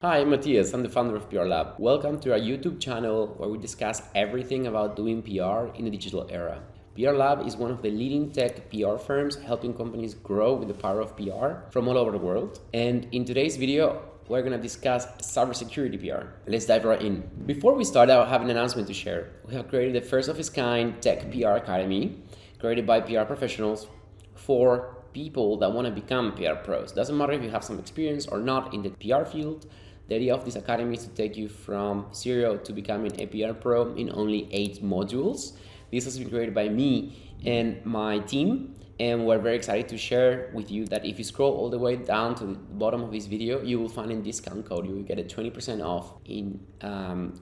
Hi, I'm Matthias. I'm the founder of PRLab. Welcome to our YouTube channel where we discuss everything about doing PR in the digital era. PRLab is one of the leading tech PR firms helping companies grow with the power of PR from all over the world. And in today's video, we're going to discuss cybersecurity PR. Let's dive right in. Before we start, I have an announcement to share. We have created the first of its kind Tech PR Academy, created by PR professionals for people that want to become PR pros. Doesn't matter if you have some experience or not in the PR field. The idea of this academy is to take you from zero to becoming a PR pro in only 8 modules. This has been created by me and my team, and we're very excited to share with you that if you scroll all the way down to the bottom of this video, you will find a discount code. You will get a 20% off in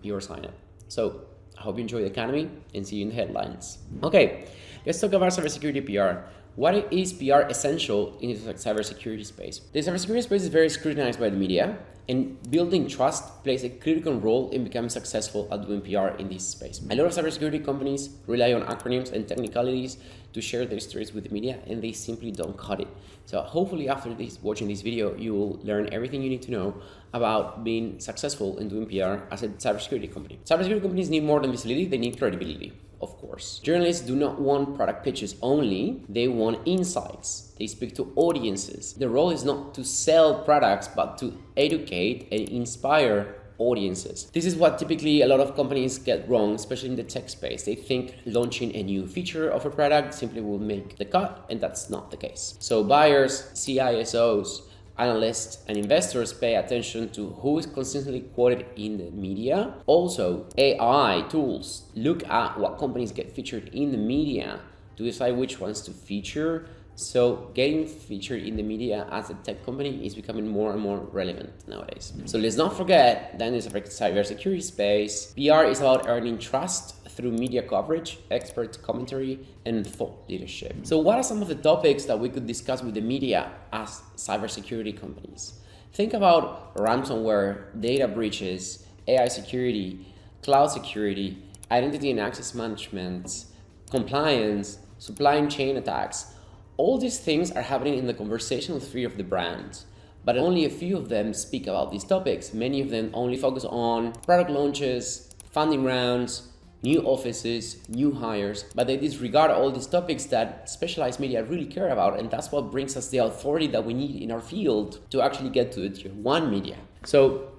your sign up. So I hope you enjoy the academy and see you in the headlines. Okay, let's talk about cybersecurity PR. What is PR essential in the cybersecurity space? The cybersecurity space is very scrutinized by the media, and building trust plays a critical role in becoming successful at doing PR in this space. A lot of cybersecurity companies rely on acronyms and technicalities to share their stories with the media, and they simply don't cut it. So hopefully after watching this video, you will learn everything you need to know about being successful in doing PR as a cybersecurity company. Cybersecurity companies need more than visibility, they need credibility. Of course. Journalists do not want product pitches only, they want insights. They speak to audiences. The role is not to sell products, but to educate and inspire audiences. This is what typically a lot of companies get wrong, especially in the tech space. They think launching a new feature of a product simply will make the cut, and that's not the case. So buyers, CISOs, analysts and investors pay attention to who is consistently quoted in the media. Also, AI tools look at what companies get featured in the media to decide which ones to feature. So getting featured in the media as a tech company is becoming more and more relevant nowadays. So let's not forget that in the cybersecurity space, PR is about earning trust through media coverage, expert commentary, and thought leadership. So what are some of the topics that we could discuss with the media as cybersecurity companies? Think about ransomware, data breaches, AI security, cloud security, identity and access management, compliance, supply chain attacks. All these things are happening in the conversational sphere of the brand, but only a few of them speak about these topics. Many of them only focus on product launches, funding rounds, new offices, new hires, but they disregard all these topics that specialized media really care about, and that's what brings us the authority that we need in our field to actually get to the tier 1 media. So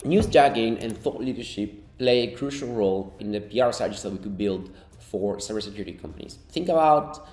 newsjacking and thought leadership play a crucial role in the PR strategies that we could build for cybersecurity companies. Think about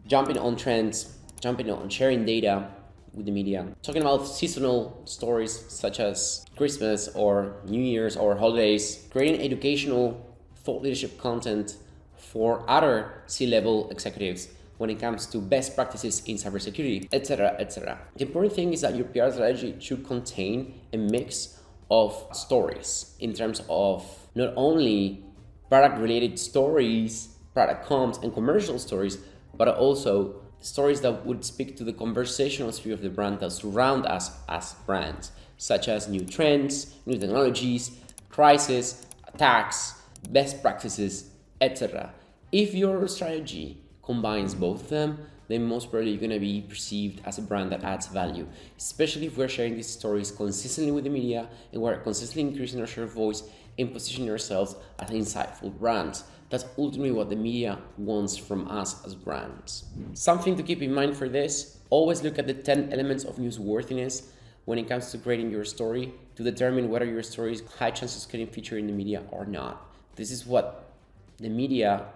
jumping on trends, jumping on sharing data with the media, talking about seasonal stories such as Christmas or New Year's or holidays, creating educational thought leadership content for other C-level executives when it comes to best practices in cybersecurity, etc., etc. The important thing is that your PR strategy should contain a mix of stories in terms of not only product-related stories, product comms, and commercial stories, but also stories that would speak to the conversational sphere of the brand that surround us as brands, such as new trends, new technologies, crises, attacks, best practices, etc. If your strategy combines both of them, then most probably you're going to be perceived as a brand that adds value, especially if we're sharing these stories consistently with the media and we're consistently increasing our share of voice and positioning ourselves as an insightful brand. That's ultimately what the media wants from us as brands. Something to keep in mind for this, always look at the 10 elements of newsworthiness when it comes to creating your story to determine whether your story is high chances of getting featured in the media or not. This is what the media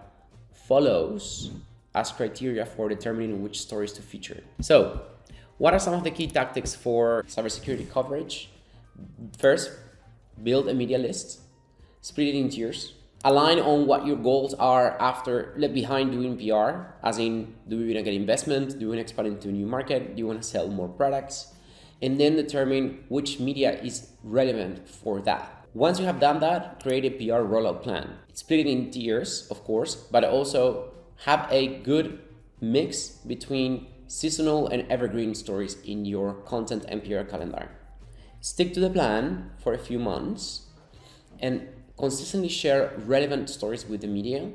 follows as criteria for determining which stories to feature. So, what are some of the key tactics for cybersecurity coverage? First, build a media list, split it in tiers, align on what your goals are behind doing PR, as in, do we want to get investment? Do we want to expand into a new market? Do you want to sell more products? And then determine which media is relevant for that. Once you have done that, create a PR rollout plan. Split it in tiers, of course, but also have a good mix between seasonal and evergreen stories in your content and PR calendar. Stick to the plan for a few months and consistently share relevant stories with the media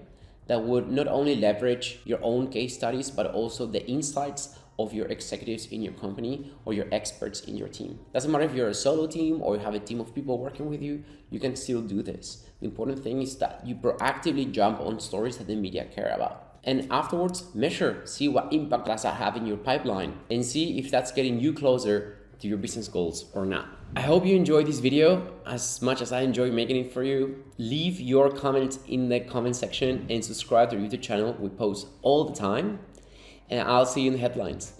that would not only leverage your own case studies, but also the insights of your executives in your company or your experts in your team. Doesn't matter if you're a solo team or you have a team of people working with you, you can still do this. The important thing is that you proactively jump on stories that the media care about. And afterwards, measure, see what impact does that have in your pipeline, and see if that's getting you closer to your business goals or not. I hope you enjoyed this video as much as I enjoy making it for you. Leave your comments in the comment section and subscribe to our YouTube channel. We post all the time, and I'll see you in the headlines.